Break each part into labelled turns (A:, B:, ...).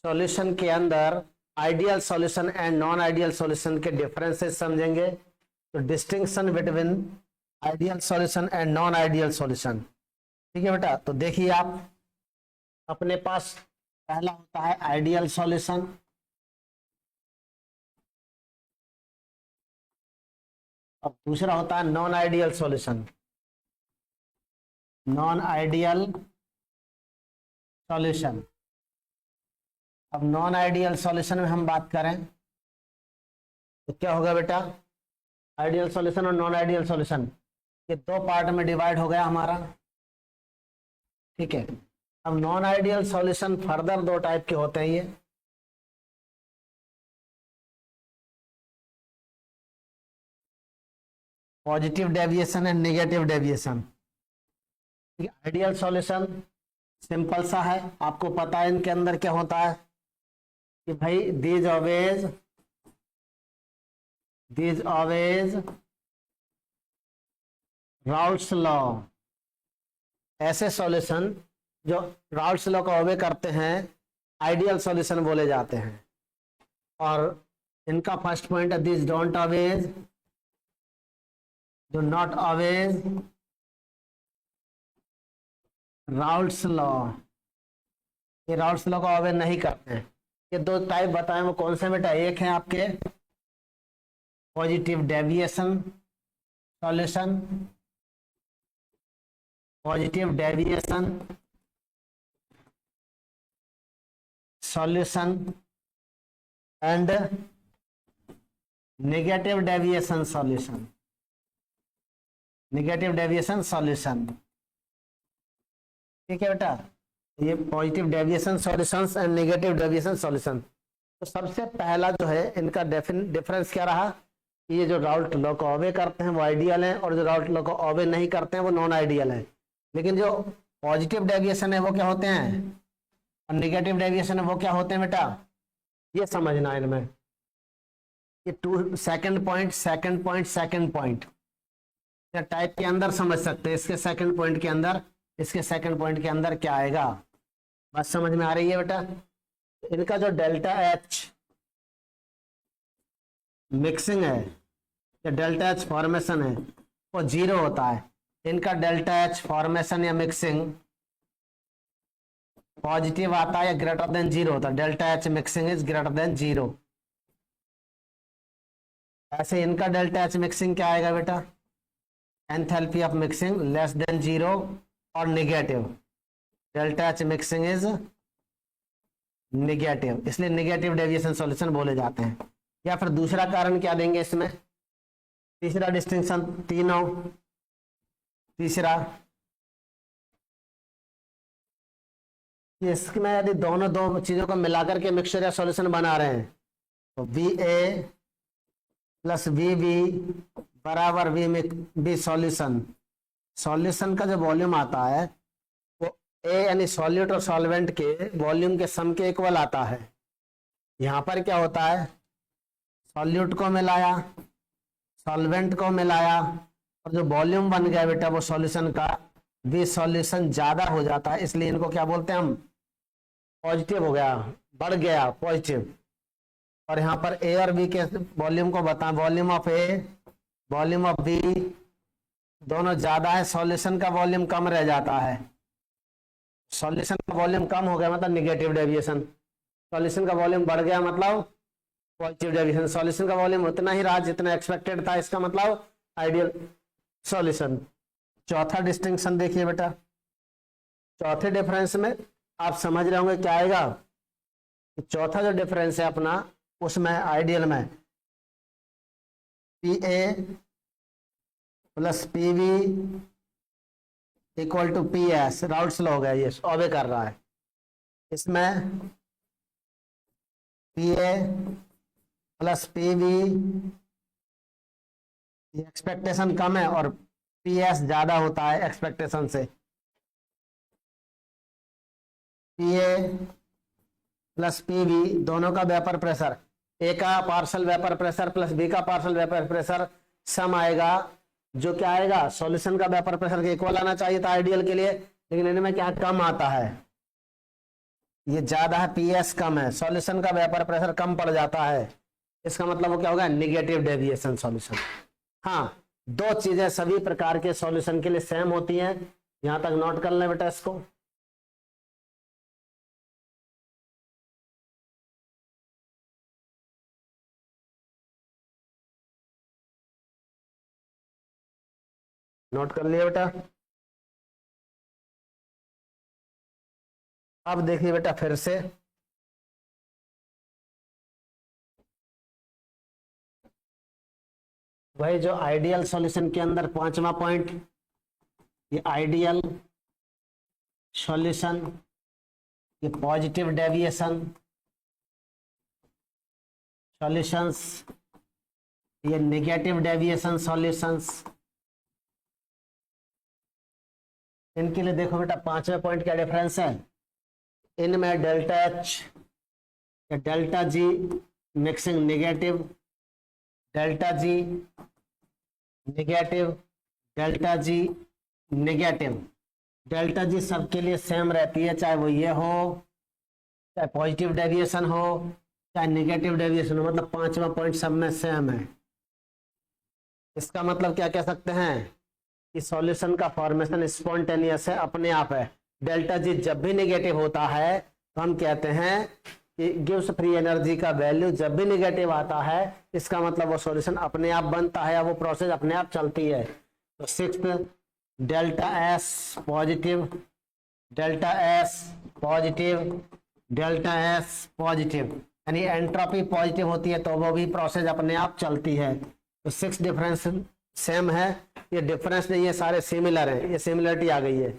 A: Solution के अंदर ideal solution and non ideal solution के डिफरेंसेस समझेंगे। तो distinction between ideal solution and non ideal solution, ठीक है बेटा। तो देखिए आप अपने पास पहला होता है आइडियल सॉल्यूशन, और दूसरा होता है non ideal solution. Non ideal solution, अब नॉन आइडियल सॉल्यूशन में हम बात करें तो क्या होगा बेटा, आइडियल सॉल्यूशन और नॉन आइडियल सॉल्यूशन ये दो पार्ट में डिवाइड हो गया हमारा, ठीक है। अब नॉन आइडियल सॉल्यूशन फर्दर दो टाइप के होते हैं, ये positive deviation and negative deviation. Ideal solution simple सा है, आपको पता है इनके अंदर क्या होता है कि भाई दीज ऑलवेज राउल्ट्स लॉ, ऐसे सॉल्यूशन जो राउल्ट्स लॉ का ओबे करते हैं आइडियल सॉल्यूशन बोले जाते हैं। और इनका फर्स्ट पॉइंट है this don't always, do not always Raoult's law, ये राउल्ट्स लॉ का ओबे नहीं करते हैं। ये दो टाइप बताएं, वो कौन से बेटा, एक है आपके positive deviation solution, positive deviation solution and negative deviation solution, negative deviation solution, ठीक है बेटा। ये positive deviation solutions and negative deviation solution. तो सबसे पहला जो है इनका डिफरेंस क्या रहा कि ये जो राउल्ट लॉ को ओबे करते हैं वो आइडियल है, और जो राउल्ट लॉ को ओबे नहीं करते हैं वो नॉन आइडियल है। लेकिन जो पॉजिटिव डेविएशन है वो क्या होते हैं और नेगेटिव डेविएशन है वो क्या होते हैं बेटा, ये समझना है इनमें। ये सेकंड पॉइंट टाइप के अंदर समझ सकते हैं, इसके सेकंड पॉइंट के अंदर, इसके सेकंड पॉइंट के अंदर क्या आएगा, बात समझ में आ रही है बेटा। इनका जो डेल्टा एच मिक्सिंग है या डेल्टा एच फॉर्मेशन है वो जीरो होता है। इनका डेल्टा एच फॉर्मेशन या मिक्सिंग पॉजिटिव आता है या ग्रेटर देन जीरो होता है, delta H mixing is greater than zero. ऐसे इनका डेल्टा एच मिक्सिंग क्या आएगा बेटा, enthalpy of mixing less than zero और negative, delta H mixing is negative, इसलिए नेगेटिव डेविएशन सॉल्यूशन बोले जाते हैं। या फिर दूसरा कारण क्या देंगे इसमें, तीसरा डिस्टिंक्शन, तीसरा इसमें यदि दोनों दो चीजों को मिलाकर के मिक्सचर या सॉल्यूशन बना रहे हैं तो VA प्लस VB बराबर V सॉल्यूशन, सॉल्यूशन का जो वॉल्यूम आता है वो A यानी सॉल्यूट और सॉल्वेंट के वॉल्यूम के सम के इक्वल आता है। यहाँ पर क्या होता है, सॉल्यूट को मिलाया, सॉल्वेंट को मिलाया, और जो वॉल्यूम बन गया बेटा वो सॉल्यूशन का V सॉल्यूशन ज्यादा हो जाता है, इसलिए इनको क्या बोलते हैं हम, पॉजिटिव हो गया, बढ़ गया पॉजिटिव। और यहाँ पर A और B के वॉल्यूम को बताएं, volume of A volume of B दोनों ज्यादा है, सॉल्यूशन का वॉल्यूम कम रह जाता है। सॉल्यूशन का वॉल्यूम कम हो गया मतलब निगेटिव डेविएशन, सॉल्यूशन का वॉल्यूम बढ़ गया मतलब पॉजिटिव डेविएशन। सॉल्यूशन का वॉल्यूम उतना ही रहा जितना एक्सपेक्टेड था, इसका मतलब आइडियल सॉल्यूशन। चौथा डिस्टिंक्शन देखिए बेटा, चौथे डिफरेंस में आप समझ रहे होंगे क्या आएगा, चौथा जो डिफरेंस है अपना उसमें आइडियल में PA plus PB equal to PS, Raoult's law हो गया, ये ओबे कर रहा है। इसमें PA प्लस PB एक्सपेक्टेशन कम है और PS ज्यादा होता है एक्सपेक्टेशन से। PA प्लस PB दोनों का वेपर प्रेशर, A का partial vapour pressure plus B का पार्शियल वेपर प्रेशर सम आएगा, जो क्या आएगा, सॉल्यूशन का वेपर प्रेशर के इक्वल आना चाहिए था आइडियल के लिए, लेकिन इनमें क्या कम आता है, ये ज्यादा है, पीएस कम है, सॉल्यूशन का वेपर प्रेशर कम पड़ जाता है, इसका मतलब वो क्या होगा, निगेटिव डेविएशन सॉल्यूशन। हाँ, दो चीजें सभी प्रकार के सॉल्यूशन के लिए सेम होती हैं, यहां तक नोट कर लें बेटा इसको। नोट कर लिया बेटा। अब देखिए बेटा फिर से, वही जो आइडियल सॉल्यूशन के अंदर पांचवा पॉइंट, ये आइडियल सॉल्यूशन, ये पॉजिटिव डेविएशन सॉल्यूशंस, ये नेगेटिव डेविएशन सॉल्यूशंस। इनके लिए देखो बेटा पांचवें पॉइंट क्या डिफरेंस है, इनमें डेल्टा एच या delta G mixing negative, delta G negative, delta G negative. Delta G सबके लिए सेम रहती है, चाहे वो ये हो, चाहे पॉजिटिव डेविएशन हो, चाहे नेगेटिव डेविएशन हो, मतलब पांचवा पॉइंट सब में सेम है। इसका मतलब क्या कह सकते हैं कि सॉल्यूशन का फॉर्मेशन स्पॉन्टेनियस है, अपने आप है। डेल्टा जी जब भी नेगेटिव होता है तो हम कहते हैं कि गिव्स फ्री एनर्जी का वैल्यू जब भी नेगेटिव आता है, इसका मतलब वो सॉल्यूशन अपने आप बनता है या वो प्रोसेस अपने आप चलती है। तो sixth, delta S positive, delta S positive, delta S positive, यानी एंट्रोपी पॉजिटिव होती है तो वो भी प्रोसेस अपने आप चलती है। तो सिक्स डिफरेंस सेम है, ये डिफरेंस नहीं है, सारे सिमिलर हैं, ये सिमिलरिटी आ गई है,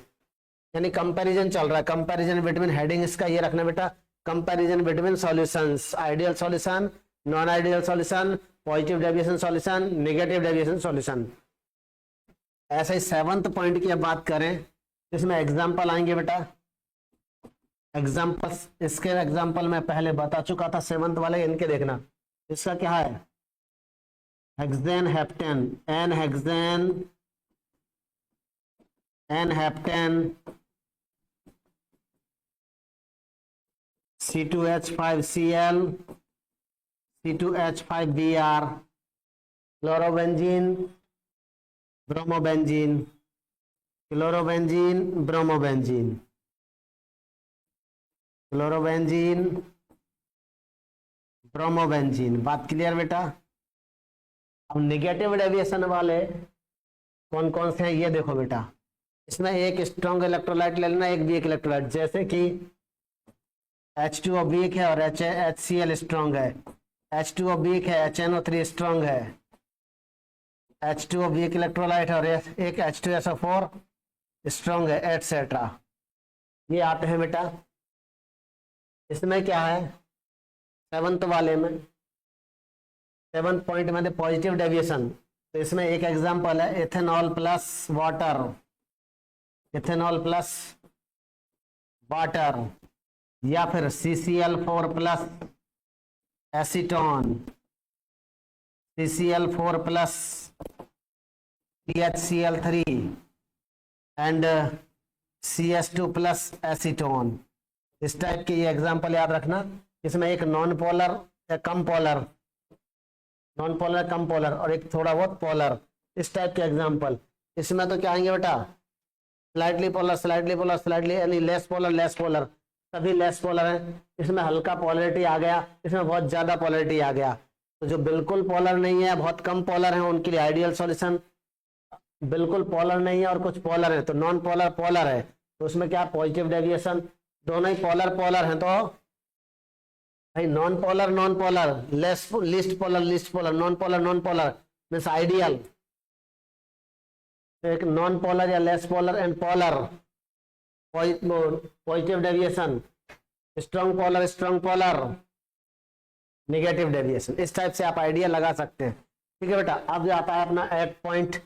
A: यानी कंपैरिजन चल रहा है। कंपैरिजन बिटवीन, हेडिंग इसका ये रखना बेटा, comparison between solutions, ideal solution, non ideal solution, positive deviation solution, negative deviation solution. ऐसे ही सेवंथ पॉइंट की अब बात करें, इसमें एग्जांपल आएंगे बेटा। एग्जांपल, इसके एग्जांपल मैं पहले बता चुका था सेवंथ वाले, इनके देखना। इसका क्या है, hexane heptane, n hexane, n heptane, C2H5Cl, C2H5Br, chlorobenzene, bromobenzene, chlorobenzene, bromobenzene, chlorobenzene, bromobenzene. बात क्लियर बेटा। अब नेगेटिव डेविएशन वाले कौन कौन से हैं ये देखो बेटा, इसमें एक स्ट्रॉन्ग इलेक्ट्रोलाइट ले लेना, एक वीक इलेक्ट्रोलाइट, जैसे कि H2O वीक है और HCl स्ट्रॉन्ग है, H2O वीक है, HNO3 स्ट्रॉन्ग है, H2O वीक इलेक्ट्रोलाइट और एक H2SO4 स्ट्रॉन्ग है, एटसेट्रा। ये आते हैं बेटा। इसमें क्या है, सेवंथ वाले में, सेवंथ पॉइंट में पॉजिटिव डेविएशन, तो इसमें एक एग्जांपल है ethanol plus water, ethanol plus water, या फिर CCl4 plus acetone, CCl4 plus CHCl3 and CS2 plus acetone. इस टाइप के ये एग्जांपल याद रखना। इसमें एक नॉन पोलर या कम पोलर, नॉन पोलर कम पोलर और एक थोड़ा बहुत पोलर, इस टाइप के एग्जांपल। इसमें तो क्या आएंगे बेटा, slightly polar, slightly polar, slightly, यानी लेस पोलर, लेस पोलर, सभी लेस पोलर हैं। इसमें हल्का पोलरिटी आ गया, इसमें बहुत ज्यादा पोलरिटी आ गया। तो जो बिल्कुल पोलर नहीं है, बहुत कम पोलर है, उनके लिए आइडियल सॉल्यूशन। बिल्कुल पोलर नहीं है और कुछ पोलर है, तो नॉन पोलर पोलर है, तो उसमें क्या पॉजिटिव डेविएशन, दोनों ही पोलर पोलर हैं, तो भाई non polar non polar, less least polar least polar, non polar means ideal. एक नॉन पोलर या less polar and polar, positive deviation, strong polar, negative deviation. इस टाइप से आप आइडिया लगा सकते हैं। ठीक है बेटा। अब आता है अपना एट पॉइंट।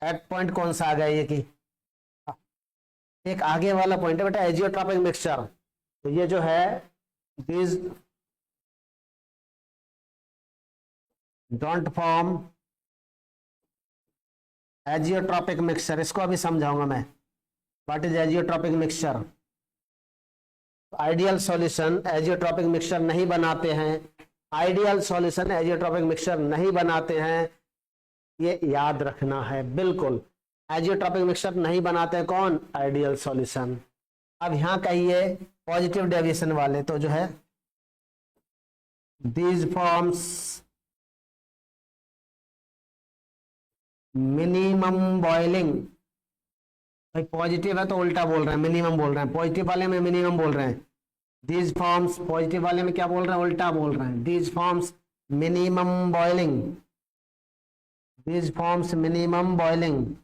A: एट पॉइंट कौन सा आ गया ये कि एक आगे वाला पॉइंट है बेटा, एजियोट्रॉपिक मिक्सचर। तो ये जो है this don't form azeotropic mixture, इसको अभी समझाऊंगा मैं। What is azeotropic mixture. Ideal solution azeotropic mixture नहीं बनाते हैं, आइडियल सॉल्यूशन एजियोट्रॉपिक मिक्सचर नहीं बनाते हैं, ये याद रखना है बिल्कुल। एजियोट्रॉपिक मिक्सचर नहीं बनाते हैं कौन? Ideal solution. अब यहां कहिए पॉजिटिव डेविएशन वाले, तो जो है दीज फॉर्म्स मिनिमम बॉइलिंग, भाई पॉजिटिव है तो उल्टा बोल रहे हैं, मिनिमम बोल रहे हैं, पॉजिटिव वाले में मिनिमम बोल रहे हैं। दीज फॉर्म्स, पॉजिटिव वाले में क्या बोल रहे हैं? उल्टा बोल रहे हैं। These forms minimum boiling, these forms minimum boiling,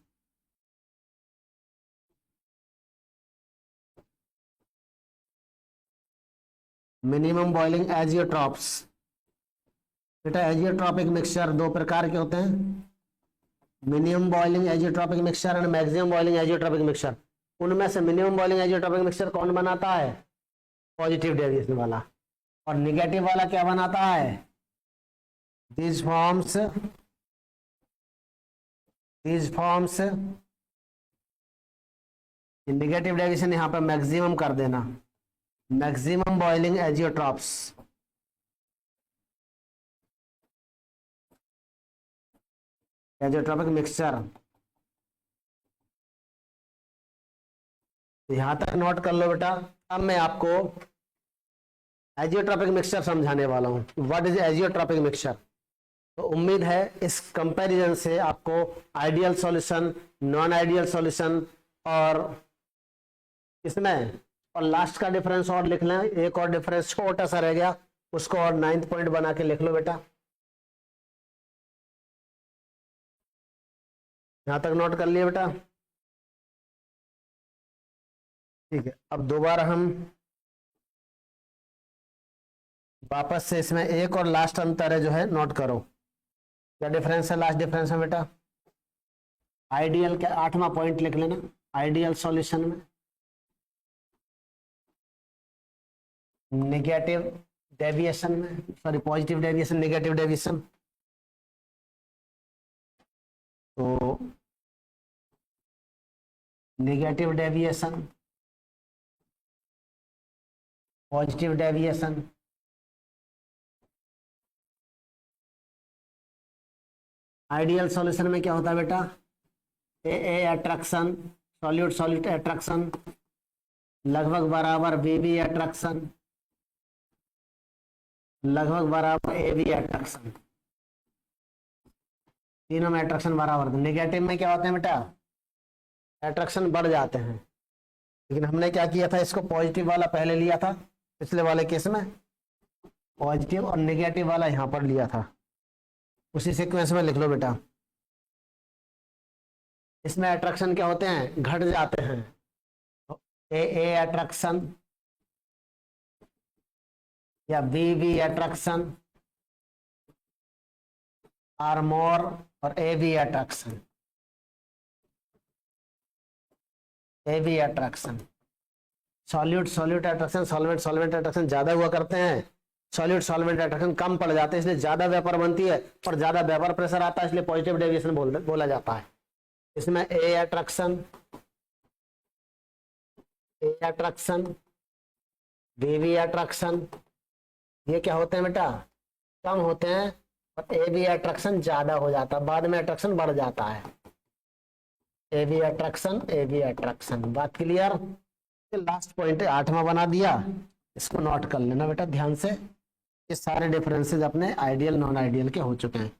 A: minimum boiling azeotropes. बेटा एजियोट्रॉपिक मिक्सचर दो प्रकार के होते हैं, minimum boiling azeotropic mixture and maximum boiling azeotropic mixture. उनमें से मिनिमम बॉइलिंग एजियोट्रॉपिक मिक्सचर कौन बनाता है? पॉजिटिव डेविएशन वाला। और निगेटिव वाला क्या बनाता है? दीज फॉर्म्स निगेटिव डेविएशन यहां पर मैक्सिमम कर देना, maximum boiling azeotropes. Azeotropic mixture यहां तक नोट कर लो बेटा। अब मैं आपको एजियोट्रॉपिक मिक्सचर समझाने वाला हूं। What is azeotropic mixture? तो उम्मीद है इस कंपैरिजन से आपको ideal solution, non ideal solution और इसमें और लास्ट का डिफरेंस और लिख लें। एक और डिफरेंस छोटा सा रह गया, उसको और 9th पॉइंट बना के लिख लो बेटा। यहां तक नोट कर लिए बेटा? ठीक है। अब दोबारा हम वापस से इसमें एक और लास्ट अंतर है जो है नोट करो। क्या डिफरेंस है? लास्ट डिफरेंस है बेटा आइडियल का 8वां पॉइंट लिख लेना। आइडियल सॉल्यूशन में नेगेटिव डेविएशन में, sorry positive deviation, negative deviation. तो negative deviation, positive deviation, ideal solution में क्या होता है बेटा? A attraction, solute solute attraction लगभग बराबर बी अट्रैक्शन, लगभग बराबर ए अट्रैक्शन, तीनों में अट्रैक्शन बराबर। नेगेटिव में क्या होते हैं बेटा? अट्रैक्शन बढ़ जाते हैं। लेकिन हमने क्या किया था, इसको पॉजिटिव वाला पहले लिया था पिछले वाले केस में, पॉजिटिव और नेगेटिव वाला यहां पर लिया था। उसी सीक्वेंस में लिख लो बेटा। इसमें अट्रैक्शन क्या होते हैं? घट जाते हैं। ए अट्रैक्शन या बी अट्रैक्शन आर मोर और A attraction, A attraction. Solute solute attraction, solvent solvent attraction ज्यादा हुआ करते हैं, सॉल्यूट सॉल्वेंट अट्रैक्शन कम पड़ जाते हैं, इसलिए ज्यादा वेपर बनती है और ज्यादा वेपर प्रेशर आता है, इसलिए पॉजिटिव डेविएशन बोला जाता है। इसमें ए अट्रैक्शन, बी अट्रैक्शन, ये क्या होते हैं बेटा? कम होते हैं और ए अट्रैक्शन ज्यादा हो जाता है, बाद में अट्रैक्शन बढ़ जाता है। ए अट्रैक्शन, बात क्लियर? लास्ट पॉइंट 8वां बना दिया, इसको नोट कर लेना बेटा ध्यान से। ये सारे डिफरेंसेस अपने आइडियल नॉन आइडियल के हो चुके हैं।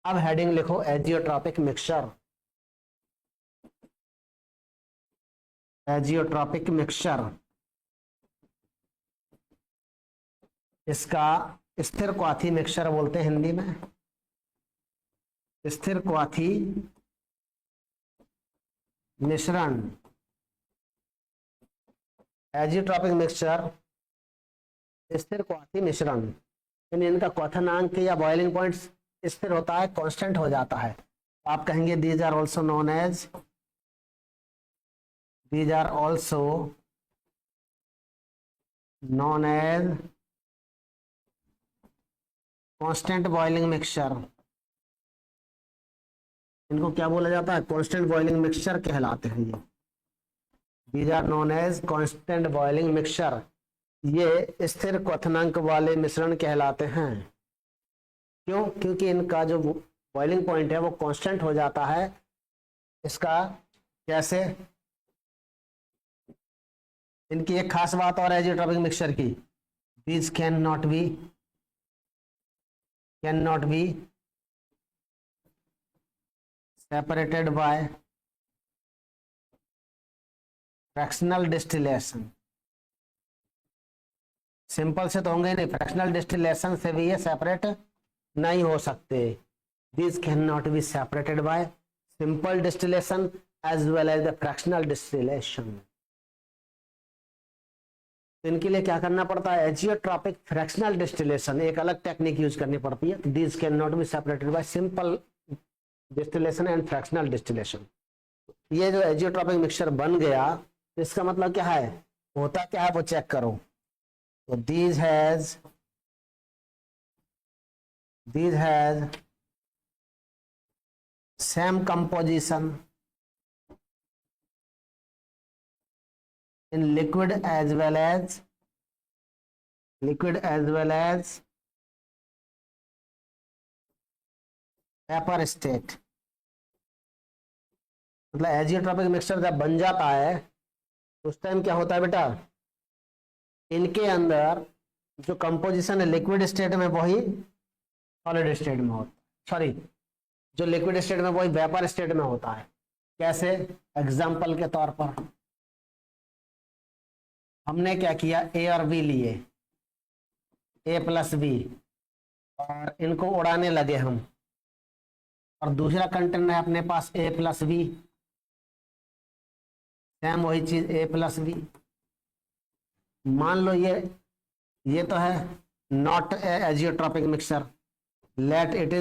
A: अब हेडिंग लिखो एजियोट्रॉपिक मिक्सचर। एजियोट्रॉपिक मिक्सचर, इसका स्थिर क्वाथी मिक्सचर बोलते हैं हिंदी में, स्थिर क्वाथी मिश्रण। एजियोट्रॉपिक मिक्सचर स्थिर क्वाथी मिश्रण, यानी इनका क्वथनांक या बॉइलिंग पॉइंट स्थिर होता है, कांस्टेंट हो जाता है। आप कहेंगे these are also known as, these are also known as constant boiling mixture। इनको क्या बोला जाता है? constant boiling mixture कहलाते हैं ये। these are known as constant boiling mixture। ये स्थिर क्वथनांक वाले मिश्रण कहलाते हैं। क्यों? क्योंकि इनका जो बॉइलिंग पॉइंट है वो कांस्टेंट हो जाता है। इसका कैसे? इनकी एक खास बात और है एजियोट्रॉपिक मिक्सचर की, these cannot be separated by fractional distillation। Simple से तो होंगे नहीं, फ्रैक्शनल डिस्टिलेशन से भी ये सेपरेट नहीं हो सकते। these cannot be separated by simple distillation as well as the fractional distillation। तो इनके लिए क्या करना पड़ता है? एजियोट्रॉपिक फ्रैक्शनल डिस्टिलेशन, एक अलग टेक्निक यूज करनी पड़ती है। these cannot be separated by simple distillation and fractional distillation। ये जो एजियोट्रॉपिक मिक्सचर बन गया, इसका मतलब क्या है, होता क्या है वो चेक करो। तो these has same composition in liquid as well as vapour state. मतलब एजियोट्रॉपिक मिक्सचर जब बन जाता है उस टाइम क्या होता है बेटा, इनके अंदर जो कंपोजिशन है लिक्विड स्टेट में वही सॉलिड स्टेट में होता है, सॉरी जो लिक्विड स्टेट में वही वेपर स्टेट में होता है। कैसे? एग्जाम्पल के तौर पर हमने क्या किया, ए और बी लिए, ए प्लस बी, और इनको उड़ाने लगे हम, और दूसरा कंटेनर है अपने पास ए प्लस बी, सेम वही चीज ए प्लस बी। मान लो ये तो है not azeotropic mixture, let it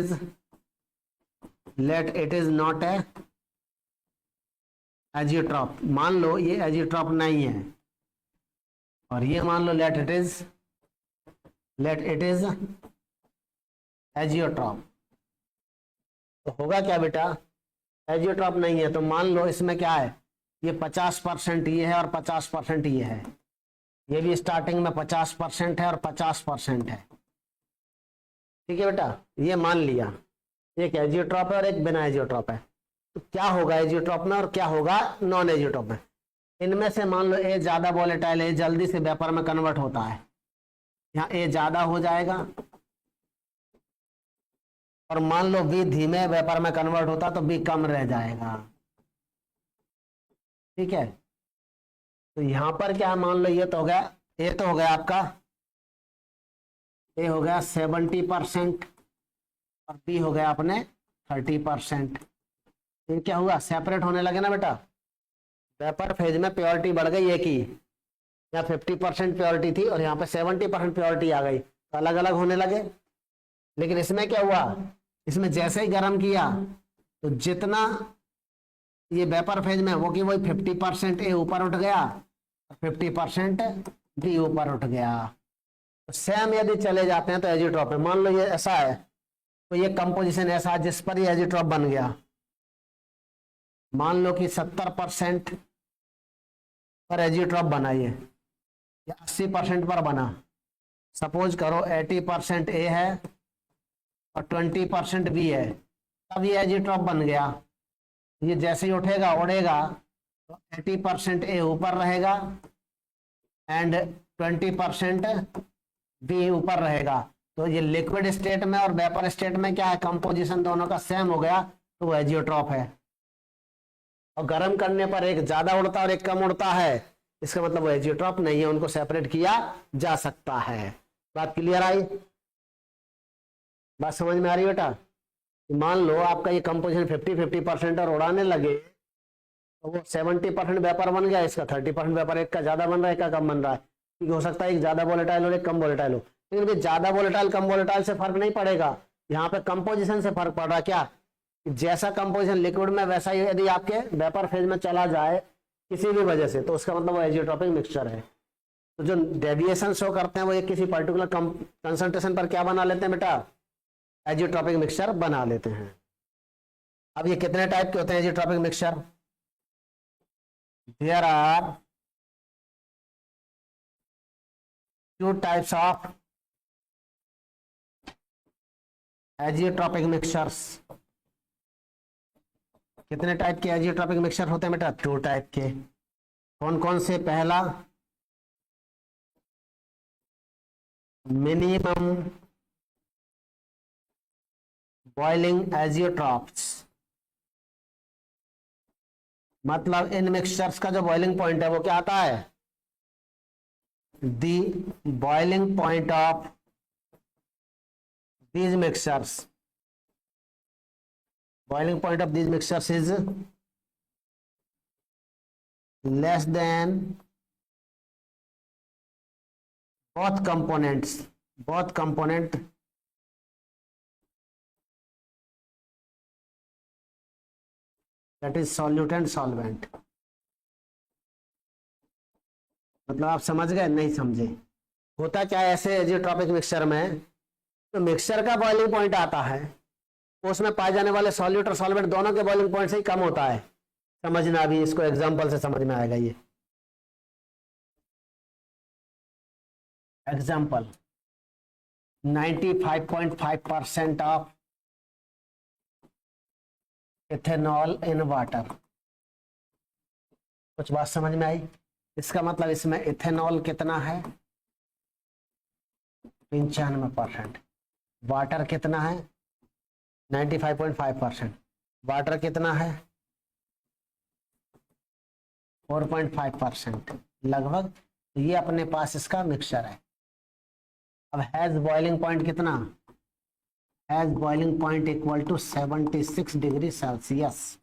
A: is not a azeotrope. मान लो ये एजियोट्रॉप नहीं है, और ये मान लो लेट इट इज एजियोट्रॉप। तो होगा क्या बेटा, एजियोट्रॉप नहीं है तो मान लो इसमें क्या है, ये 50% ये है और 50% ये है, ये भी स्टार्टिंग में 50% है और 50% है। ठीक है बेटा, ये मान लिया एक एजियोट्रॉप है और एक बिना एजियोट्रॉप है। तो क्या होगा एजियोट्रॉप में और क्या होगा नॉन एजियोट्रॉप में? इनमें से मान लो ए ज्यादा वोलेटाइल है, जल्दी से वेपर में कन्वर्ट होता है, यहाँ ए ज्यादा हो जाएगा, और मान लो बी धीमे वेपर में कन्वर्ट होता तो बी कम रह जाएगा। ठीक है, तो यहां पर क्या मान लो ये तो हो गया, ए तो हो गया आपका, ए हो गया 70% और बी हो गया अपने 30%। फिर क्या हुआ, सेपरेट होने लगे ना बेटा, वेपर फेज में प्योरिटी बढ़ गई एक ही, यहाँ 50% प्योरिटी थी और यहाँ पे 70% प्योरिटी आ गई, तो अलग अलग होने लगे। लेकिन इसमें क्या हुआ, इसमें जैसे ही गर्म किया तो जितना ये वेपर फेज में वो कि वही 50% ए ऊपर उठ गया, 50% बी ऊपर उठ गया। तो सेम यदि चले जाते हैं तो एजियोट्रॉप है। मान लो ये ऐसा है तो ये कंपोजिशन ऐसा है जिस पर ये एजियोट्रॉप बन गया। मान लो कि 70% पर एजियोट्रॉप बना ये, या 80% पर बना। सपोज करो 80% ए है और 20% बी है, तब ये एजियोट्रॉप बन गया। ये जैसे ही उठेगा उड़ेगा तो 80% ए ऊपर रहेगा एंड 20% बी ऊपर रहेगा। तो ये लिक्विड स्टेट में और वेपर स्टेट में क्या है, कंपोजिशन दोनों का सेम हो गया, तो वो एजियोट्रॉप है। और गर्म करने पर एक ज्यादा उड़ता है और एक कम उड़ता है, इसका मतलब वो एजियोट्रॉप नहीं है, उनको सेपरेट किया जा सकता है। बात क्लियर आई? बात समझ में आ रही बेटा? मान लो आपका ये कंपोजिशन 50-50% और उड़ाने लगे तो वो 70% वेपर बन गया, इसका 30% वेपर, एक का ज्यादा बन रहा है एक का कम बन रहा है, क्योंकि हो सकता है एक ज्यादा वोलेटाइल और एक कम वोलेटाइल हो। लेकिन ज्यादा वोलेटाइल कम वोलेटाइल से फर्क नहीं पड़ेगा, यहाँ पे कंपोजिशन से फर्क पड़ रहा है। क्या, जैसा कंपोजिशन लिक्विड में वैसा ही यदि आपके वेपर फेज में चला जाए किसी भी वजह से, तो उसका मतलब वो एजियोट्रॉपिक मिक्सचर है। तो जो डेविएशन शो करते हैं वो एक किसी पर्टिकुलर कंसंट्रेशन पर क्या बना लेते हैं बेटा, एजियोट्रॉपिक मिक्सचर बना लेते हैं। अब ये कितने टाइप के होते हैं azeotropic mixture? There are two types of azeotropic mixtures. कितने टाइप के एजियोट्रॉपिक मिक्सचर होते हैं बेटा? 2 टाइप के। कौन कौन से? पहला मिनिमम बॉइलिंग एजियोट्रॉप्स, मतलब इन मिक्सचर्स का जो बॉइलिंग पॉइंट है वो क्या आता है? The boiling point of these mixtures, boiling point of these mixtures is less than both component that is solute and solvent। मतलब आप समझ गए? नहीं समझे? होता क्या है ऐसे एजियोट्रॉपिक मिक्सचर में, तो मिक्सचर का बॉइलिंग पॉइंट आता है, उसमें पाए जाने वाले सॉल्यूट और सॉल्वेंट दोनों के बॉइलिंग पॉइंट से ही कम होता है। समझना, अभी इसको एग्जांपल से समझ में आएगा। ये example 95.5% of ethanol in water. कुछ बात समझ में आई? इसका मतलब इसमें इथेनॉल कितना है? 95%। वाटर कितना है? 95.5%। वाटर कितना है? 4.5% लगभग। ये अपने पास इसका मिक्सचर है। अब हैज बॉइलिंग पॉइंट कितना? Has boiling point equal to 76 degree Celsius.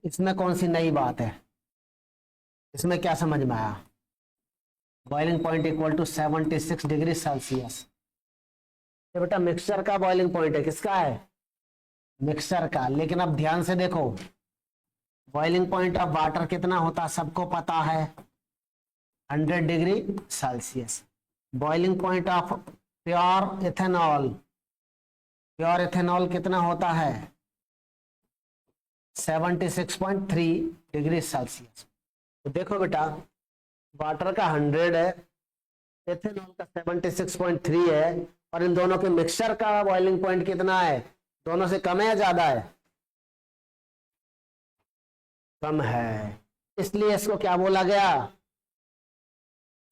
A: इसमें कौन सी नई बात है? इसमें क्या समझ में आया? Boiling point equal to 76 degree Celsius. ये बेटा मिक्सचर का बॉइलिंग पॉइंट है। किसका है? मिक्सचर का। लेकिन अब ध्यान से देखो, बॉइलिंग पॉइंट ऑफ वाटर कितना होता है सबको पता है, 100 degree Celsius. Boiling point of pure ethanol कितना होता है? 76.3 डिग्री सेल्सियस। तो देखो बेटा, वाटर का 100 है, इथेनॉल का 76.3 है, और इन दोनों के मिक्सचर का बॉइलिंग पॉइंट कितना है? दोनों से कम है या ज्यादा है? कम है। इसलिए इसको क्या बोला गया?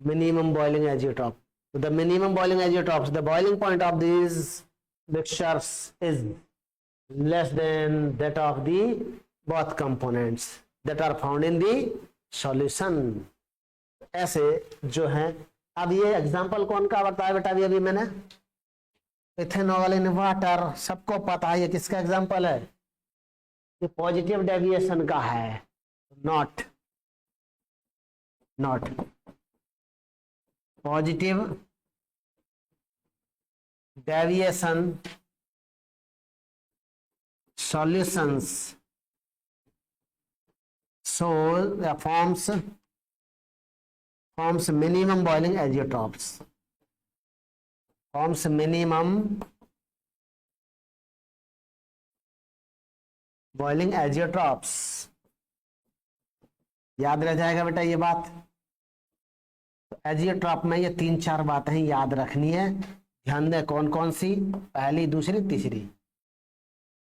A: Minimum boiling azeotrope. The minimum boiling azeotropes, the boiling point of these mixtures is less than that of the both components that are found in the solution. ऐसे जो है। अब ये एग्जांपल कौन का बताया बेटा? अभी मैंने इथेनॉल इन वाटर, सबको पता है। ये किसका एग्जांपल है? ये पॉजिटिव डेविएशन का है, not positive deviation solutions so forms minimum boiling azeotrophs, forms minimum boiling azeotrophs। याद रह जाएगा बेटा ये बात। तो एजियोट्रॉप में ये 3-4 बातें याद रखनी है। ध्यान दें कौन कौन सी? पहली, दूसरी, तीसरी।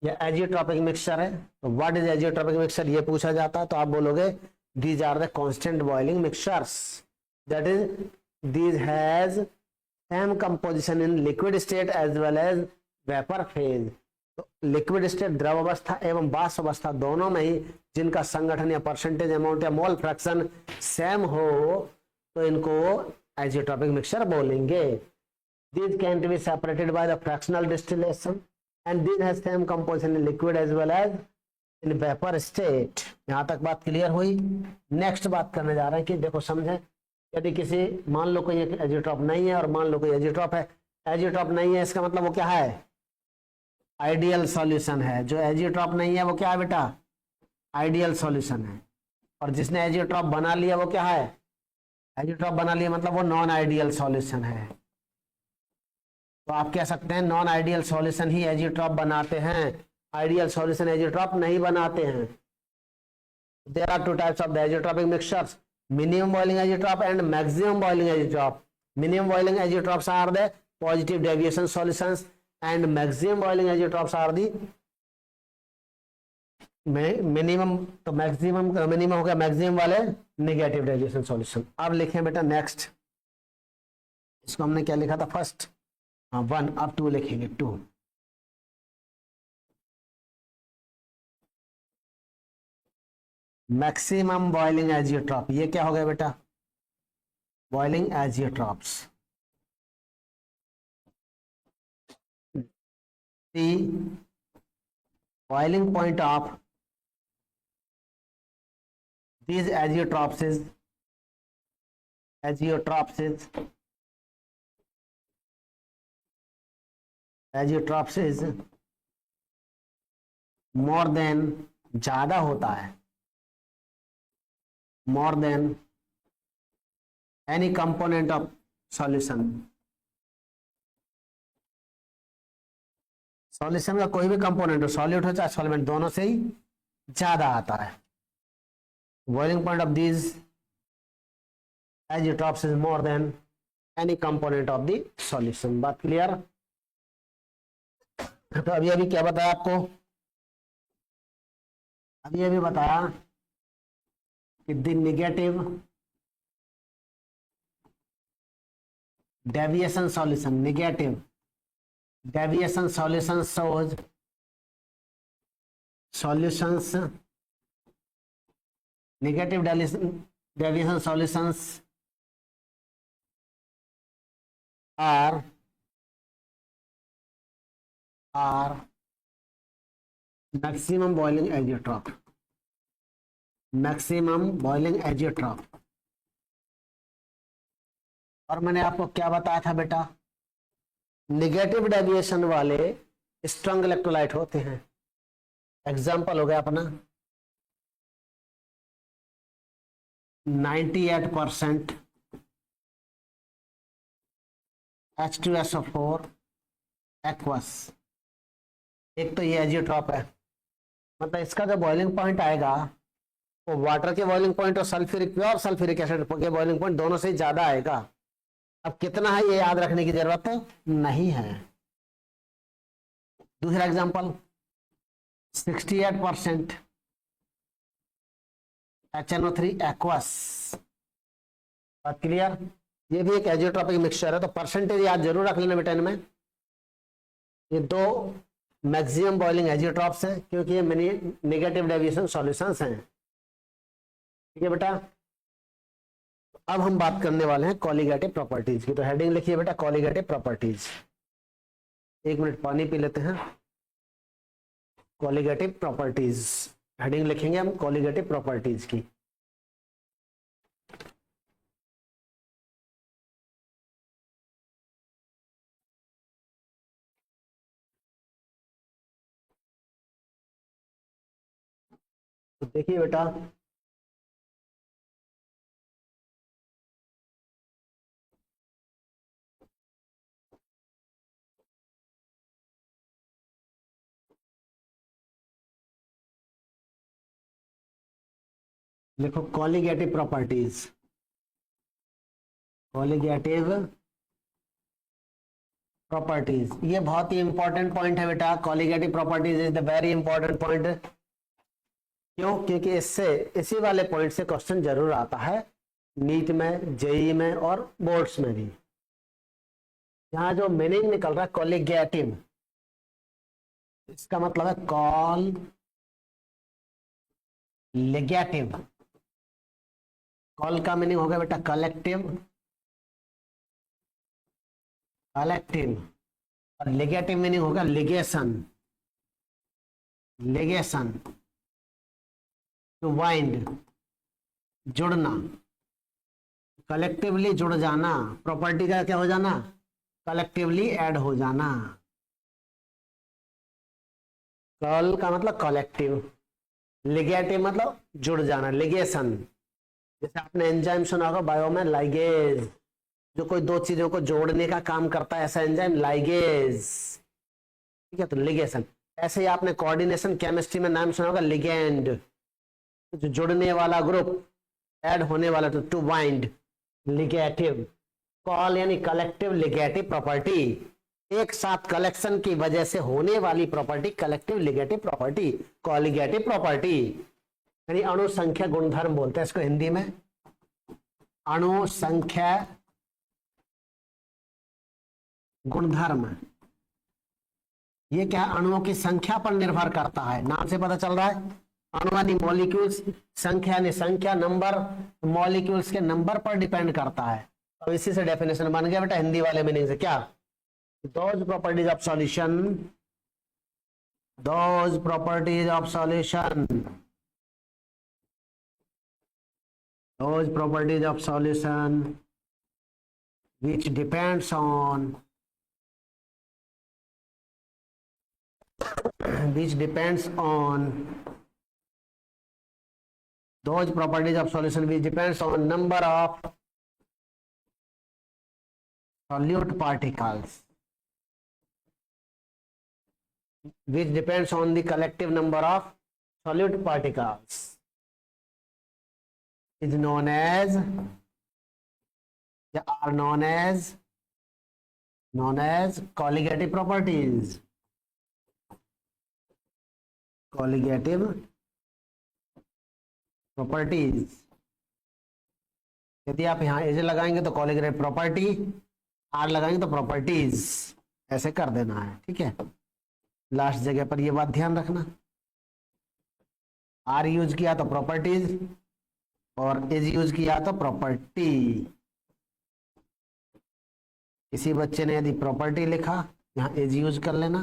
A: ये एजियोट्रॉपिक मिक्सचर है। तो व्हाट इज एजियोट्रॉपिक मिक्सचर ये पूछा जाता है, तो आप बोलोगे these are the constant boiling mixtures, that is these has same composition in liquid state as well as vapour phase. तो लिक्विड स्टेट द्रव अवस्था एवं वाष्प अवस्था दोनों में ही जिनका संगठन या परसेंटेज अमाउंट या मोल फ्रैक्शन सेम हो, तो इनको एजियोट्रॉपिक मिक्सचर बोलेंगे। These can be separated by the fractional distillation and this has same composition in liquid as well as in vapor state। यहां तक बात क्लियर हुई। नेक्स्ट बात करने जा रहे हैं कि देखो समझे, यदि किसी मान लो कोई एजियोट्रॉप नहीं है और मान लो कोई एजियोट्रॉप है। एजियोट्रॉप नहीं है इसका मतलब वो क्या है? आइडियल सॉल्यूशन है। जो एजियोट्रॉप नहीं है वो क्या है बेटा? आइडियल सॉल्यूशन है। और जिसने एजियोट्रॉप बना लिया वो क्या है? एजियोट्रॉप बना लिया मतलब वो नॉन आइडियल सॉल्यूशन है। तो आप कह सकते हैं नॉन आइडियल सॉल्यूशन ही एजियोट्रॉप बनाते हैं, आइडियल सॉल्यूशन एजियोट्रॉप नहीं बनाते हैं। There are 2 types of the azeotropic mixtures, minimum boiling azeotrope and maximum boiling azeotrope. minimum boiling azeotrophs are the positive deviation solutions and maximum boiling azeotrophs are the minimum. तो maximum minimum हो गया, maximum वाले negative deviation solution. अब लिखें बेटा next, इसको हमने क्या लिखा था फर्स्ट, हाँ 1, अब 2 लिखेंगे 2। मैक्सिमम बॉइलिंग एजियोट्रॉप, ये क्या हो गया बेटा, boiling azeotropes. See boiling point of these azeotrophs is more than, ज्यादा होता है, more than any component of solution। Solution का कोई भी कंपोनेंट हो, सॉल्यूट हो चाहे सॉल्वेंट, दोनों से ही ज्यादा आता है। Boiling point of these azeotrophs is more than any component of the solution। बात क्लियर। तो अभी क्या बताया आपको, अभी बताया कि the negative deviation solution, negative deviation solution shows solutions, negative deviation solutions are maximum boiling azeotroph, maximum boiling azeotroph। और मैंने आपको क्या बताया था बेटा, नेगेटिव डेविएशन वाले स्ट्रॉन्ग इलेक्ट्रोलाइट होते हैं। एग्जाम्पल हो गया अपना 98% H2SO4 एक्वस। एक तो ये एजियोट्रॉप है, मतलब इसका जो बॉइलिंग पॉइंट आएगा वो वाटर के बॉइलिंग पॉइंट और सल्फ्यूरिक, प्योर सल्फ्यूरिक एसिड के बॉइलिंग पॉइंट दोनों से ज्यादा आएगा। अब कितना है ये याद रखने की जरूरत नहीं है। दूसरा एग्जांपल 68% HNO3 एक्वस। बात क्लियर। ये भी एक एजियोट्रॉपिक मिक्सचर है, तो परसेंटेज याद जरूर रख लेना बेटा इनमें। ये दो मैक्सिमम बॉइलिंग एजियोट्रॉप्स हैं क्योंकि ये नेगेटिव डेविएशन सॉल्यूशंस हैं। ठीक है बेटा। अब हम बात करने वाले हैं कॉलिगेटिव प्रॉपर्टीज की। तो हेडिंग लिखिए बेटा कॉलिगेटिव प्रॉपर्टीज। एक मिनट पानी पी लेते हैं। कॉलिगेटिव प्रॉपर्टीज हेडिंग लिखेंगे हम कॉलिगेटिव प्रॉपर्टीज की। तो देखिए बेटा देखो कॉलिगेटिव प्रॉपर्टीज, कॉलिगेटिव प्रॉपर्टीज ये बहुत ही इंपॉर्टेंट पॉइंट है बेटा। Colligative properties is the very important point. क्यों? क्योंकि इससे इसी वाले पॉइंट से क्वेश्चन जरूर आता है नीट में, जेई में और बोर्ड्स में भी। यहाँ जो मीनिंग निकल रहा है कॉलिगेटिव, इसका मतलब है कॉल लिगेटिव। कॉल का मीनिंग हो गया बेटा कलेक्टिव, कलेक्टिव, और लिगेटिव मीनिंग होगा लिगेशन, लिगेशन टू वाइंड, जुड़ना, कलेक्टिवली जुड़ जाना। प्रॉपर्टी का क्या हो जाना? कलेक्टिवली ऐड हो जाना। कॉल का मतलब कलेक्टिव, लिगेटिव मतलब जुड़ जाना, लिगेशन। जैसे आपने एंजाइम सुना होगा बायो में, लाइगेज, जो कोई दो चीजों को जोड़ने का काम करता है, ऐसा एंजाइम लाइगेज। ठीक है, तो लिगेशन। ऐसे ही आपने कोऑर्डिनेशन केमिस्ट्री में नाम सुना होगा लिगेंड, जो जुड़ने वाला ग्रुप, ऐड होने वाला, तो टू बाइंड, लिगेटिव। कॉल यानी कलेक्टिव लिगेटिव प्रॉपर्टी, एक साथ कलेक्शन की वजह से होने वाली property collective ligative property, colligative property यानी अणु संख्या गुणधर्म बोलते हैं इसको हिंदी में। अणु संख्या गुणधर्म, ये क्या अणुओं की संख्या पर निर्भर करता है, नाम से पता चल रहा है। अणु यानी मॉलिक्यूल्स, संख्या यानी संख्या, नंबर मॉलिक्यूल्स के नंबर पर डिपेंड करता है। अब इसी से डेफिनेशन बन गया बेटा हिंदी वाले मीनिंग से, क्या those properties of solution, those properties of solution, those properties of solution which depends on those properties of solution which depends on number of solute particles, which depends on the collective number of solute particles, is known as, are known as colligative properties, colligative properties। यदि आप यहां as लगाएंगे तो colligative property, are लगाएंगे तो properties, ऐसे कर देना है, ठीक है। लास्ट जगह पर ये बात ध्यान रखना, आर यूज किया तो प्रॉपर्टीज और इज यूज किया तो प्रॉपर्टी। किसी बच्चे ने यदि प्रॉपर्टी लिखा यहाँ इज यूज कर लेना,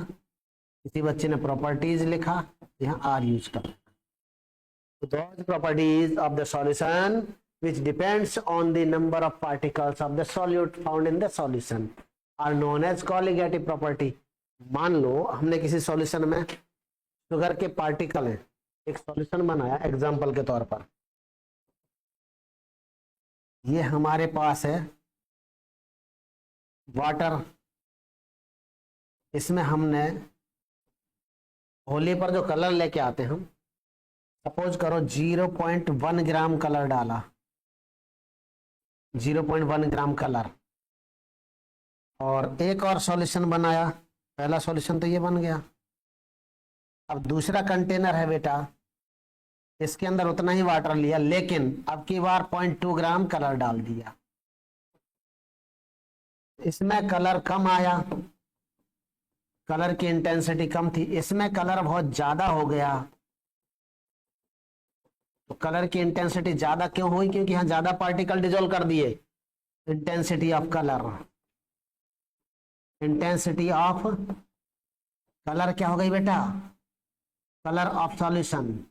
A: किसी बच्चे ने प्रॉपर्टीज लिखा यहाँ आर यूज कर लेना। तो those properties of the solution which depends on the number of particles of the solute found in the solution are known as colligative property। मान लो हमने किसी सॉल्यूशन में शुगर के पार्टिकल हैं, एक सॉल्यूशन बनाया एग्जांपल के तौर पर, ये हमारे पास है वाटर, इसमें हमने होली पर जो कलर लेके आते हैं हम, सपोज करो 0.1 ग्राम कलर डाला, 0.1 ग्राम कलर, और एक और सॉल्यूशन बनाया। पहला सॉल्यूशन तो ये बन गया। अब दूसरा कंटेनर है बेटा, इसके अंदर उतना ही वाटर लिया, लेकिन अब की बार 0.2 ग्राम कलर डाल दिया। इसमें कलर कम आया, कलर की इंटेंसिटी कम थी, इसमें कलर बहुत ज्यादा हो गया। तो कलर की इंटेंसिटी ज्यादा क्यों हुई? क्योंकि यहां ज्यादा पार्टिकल डिजोल्व कर दिए। Intensity of colour, intensity of colour क्या हो गई बेटा? Colour of solution.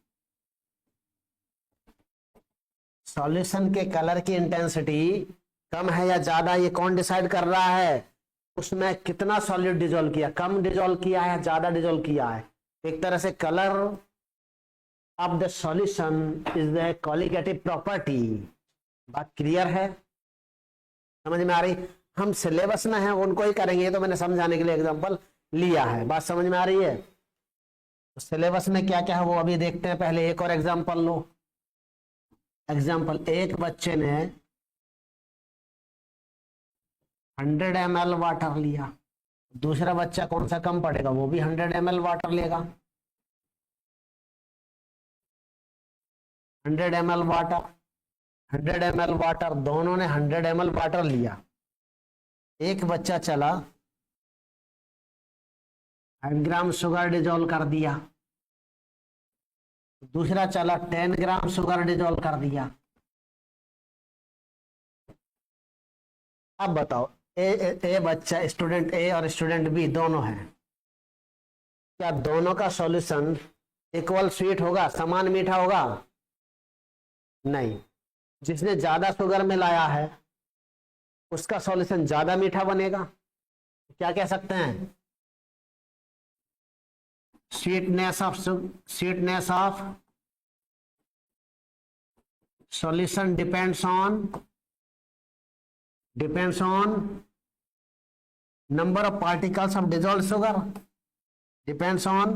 A: सॉल्यूशन के कलर की इंटेंसिटी कम है या ज्यादा, ये कौन डिसाइड कर रहा है? उसमें कितना सॉल्यूट डिजोल्व किया, कम डिजोल्व किया है, ज्यादा डिजोल्व किया है। एक तरह से colour of the solution is the colligative property. बात क्लियर है, समझ में आ रही? हम सिलेबस में हैं उनको ही करेंगे, तो मैंने समझाने के लिए एग्जांपल लिया है। बात समझ में आ रही है? तो सिलेबस में क्या क्या है वो अभी देखते हैं। पहले एक और एग्जांपल लो। एग्जांपल, एक बच्चे ने 100 ml वाटर लिया, दूसरा बच्चा कौन सा कम पड़ेगा? वो भी 100 ml वाटर लेगा। 100 ml वाटर, 100 ml वाटर, दोनों ने 100 ml वाटर लिया। एक बच्चा चला 5 ग्राम शुगर डिजोल्व कर दिया, दूसरा चला 10 ग्राम शुगर डिजोल्व कर दिया। अब बताओ, ए बच्चा, स्टूडेंट ए और स्टूडेंट बी दोनों हैं, क्या दोनों का सॉल्यूशन इक्वल स्वीट होगा, समान मीठा होगा? नहीं। जिसने ज्यादा शुगर मिलाया है उसका सॉल्यूशन ज्यादा मीठा बनेगा। क्या कह सकते हैं? Sweetness of solution depends on number of particles of dissolved sugar, depends on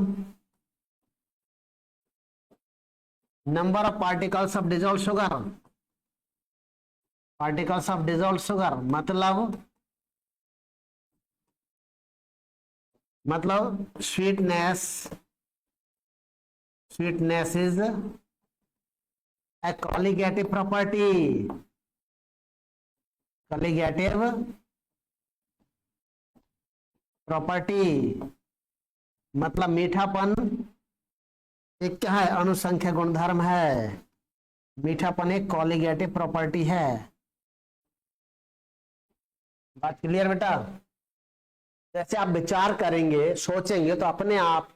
A: number of particles of dissolved sugar, particles of dissolve sugar मतलब sweetness is a colligative property. Colligative property मतलब मीठापन एक क्या है, अनुसंख्या गुणधर्म है। मीठापन एक कॉलिगेटिव प्रॉपर्टी है। बात क्लियर बेटा? जैसे आप विचार करेंगे, सोचेंगे, तो अपने आप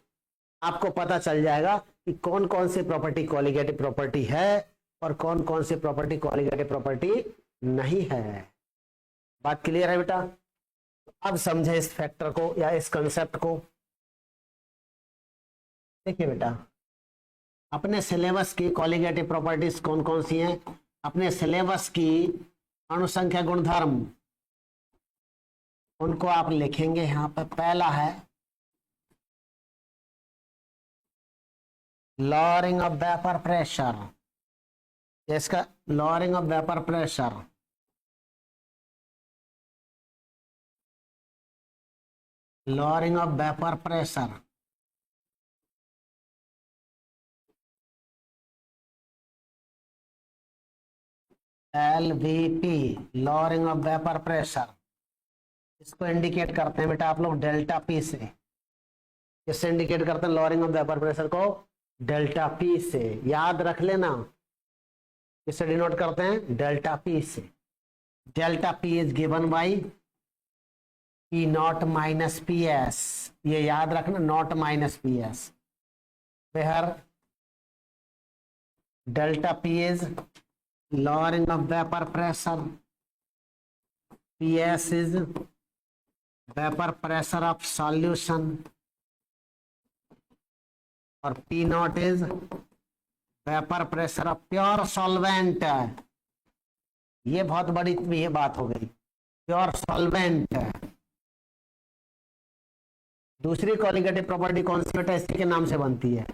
A: आपको पता चल जाएगा कि कौन कौन सी प्रॉपर्टी कॉलिगेटिव प्रॉपर्टी है और कौन कौन सी प्रॉपर्टी कॉलिगेटिव प्रॉपर्टी नहीं है। बात क्लियर है बेटा? अब समझे इस फैक्टर को या इस कंसेप्ट को। देखिए बेटा, अपने सिलेबस की कॉलिगेटिव प्रॉपर्टीज कौन कौन सी हैं? अपने सिलेबस की अणुसंख्या गुणधर्म, उनको आप लिखेंगे यहां पर। पहला है लॉवरिंग ऑफ वेपर प्रेशर। इसका lowering of vapour pressure, lowering of vapour pressure, LVP, lowering of vapour pressure. इसको इंडिकेट करते हैं बेटा आप लोग डेल्टा पी से। किससे इंडिकेट करते हैं लॉवरिंग ऑफ वेपर प्रेशर को? डेल्टा पी से। याद रख लेना, किससे डिनोट करते हैं? डेल्टा पी से। Delta P is given by P nought minus P S. ये याद रखना, nought minus P S, where delta P is lowering of vapor pressure, PS is vapor pressure of solution, और P naught is vapor pressure of pure solvent। ये बहुत बड़ी ये बात हो गई, प्योर सॉल्वेंट। दूसरी कॉलिगेटिव प्रॉपर्टी कौन सी बेटा? इसी के नाम से बनती है।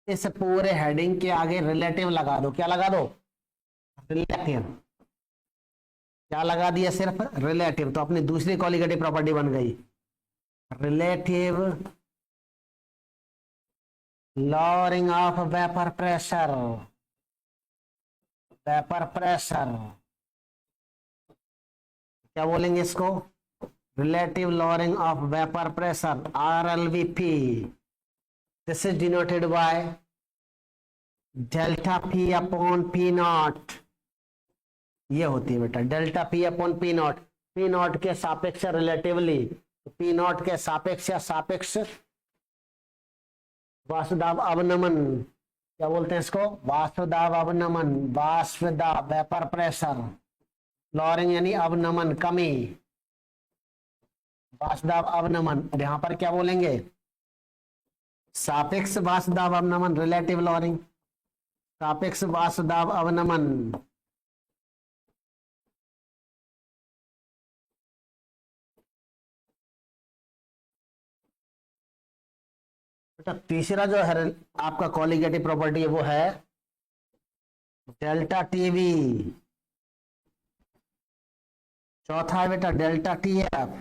A: इस पूरे हेडिंग के आगे रिलेटिव लगा दो। क्या लगा दो? रिलेटिव। क्या लगा दिया? सिर्फ रिलेटिव। तो अपनी दूसरी कॉलिगेटिव प्रॉपर्टी बन गई relative lowering of vapour pressure. Vapour pressure क्या बोलेंगे इसको? Relative lowering of vapour pressure, RLVP। This is denoted by delta P upon P not. ये होती है बेटा delta P upon P not. P not के सापेक्ष रिलेटिवली, P नॉट के सापेक्ष वाष्पदाब अवनमन। क्या बोलते हैं इसको? वाष्पदाब अवनमन। वाष्पदाब वेपर प्रेशर, लॉवरिंग यानी अवनमन कमी, वाष्पदाब अवनमन। और यहां पर क्या बोलेंगे? सापेक्ष वाष्पदाब अवनमन, रिलेटिव लॉवरिंग। सापेक्ष वाष्पदाब अवनमन, तीसरा जो है आपका कॉलिगेटिव प्रॉपर्टी है वो है डेल्टा टीवी। चौथा है बेटा डेल्टा TF।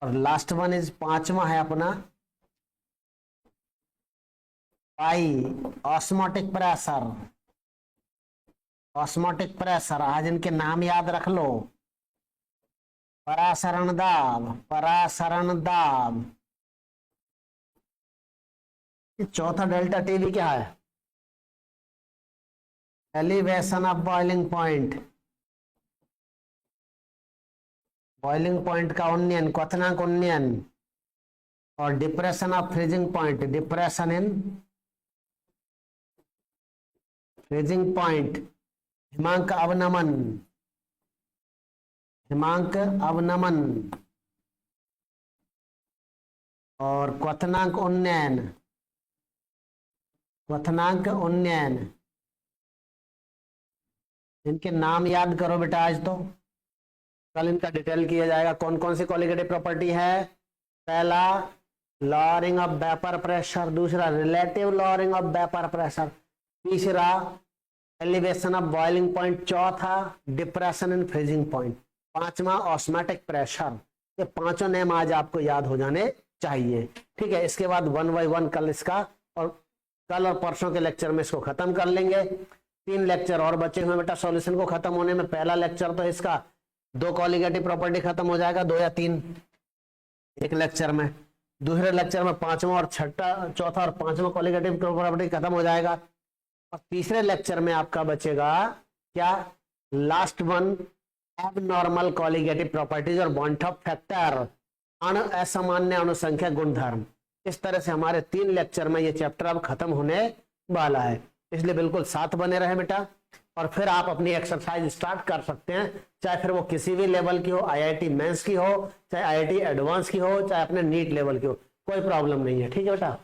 A: और लास्ट वन इज पांचवा है अपना पाई ऑस्मोटिक प्रेशर। ऑस्मोटिक प्रेशर, आज इनके नाम याद रख लो। परासरण दाब, परासरण दाब। चौथा डेल्टा टीवी क्या है? Elevation of boiling point. Boiling point का उन्नयन, क्वथनांक उन्नयन। और depression of freezing point, depression in freezing point. हिमांक अवनमन, हिमांक अवनमन। और क्वथनांक उन्नयन, क्वथनांक उन्नयन। इनके नाम याद करो बेटा आज तो, कल इनका डिटेल किया जाएगा। कौन कौन सी कॉलिगेटिव प्रॉपर्टी है? पहला लॉवरिंग ऑफ वेपर प्रेशर, दूसरा relative lowering of vapour pressure, तीसरा एलिवेशन ऑफ बॉइलिंग पॉइंट, चौथा डिप्रेशन इन फ्रीजिंग पॉइंट, पांचवा ऑस्मेटिक प्रेशर। ये पांचों नेम आज आपको याद हो जाने चाहिए। ठीक है, इसके बाद 1 बाय 1 कल इसका और कल और परसों के लेक्चर में इसको खत्म कर लेंगे। 3 लेक्चर और बचे हुए बेटा सॉल्यूशन को खत्म होने में। पहला लेक्चर तो इसका 2 कॉलिगेटिव प्रॉपर्टी खत्म हो जाएगा, 2 या 3 एक लेक्चर में। दूसरे लेक्चर में पांचवा और छठा, चौथा और पांचवा कॉलिगेटिव प्रॉपर्टी खत्म हो जाएगा। और तीसरे लेक्चर में आपका बचेगा क्या, last one, abnormal colligative properties और बॉन्ट फैक्टर, असामान्य अनुसंख्या गुणधर्म। इस तरह से हमारे 3 लेक्चर में ये चैप्टर अब खत्म होने वाला है, इसलिए बिल्कुल साथ बने रहे बेटा। और फिर आप अपनी एक्सरसाइज स्टार्ट कर सकते हैं, चाहे फिर वो किसी भी लेवल की हो, आईआईटी मेंस की हो, चाहे आईआईटी एडवांस की हो, चाहे अपने नीट लेवल की हो, कोई प्रॉब्लम नहीं है। ठीक है बेटा।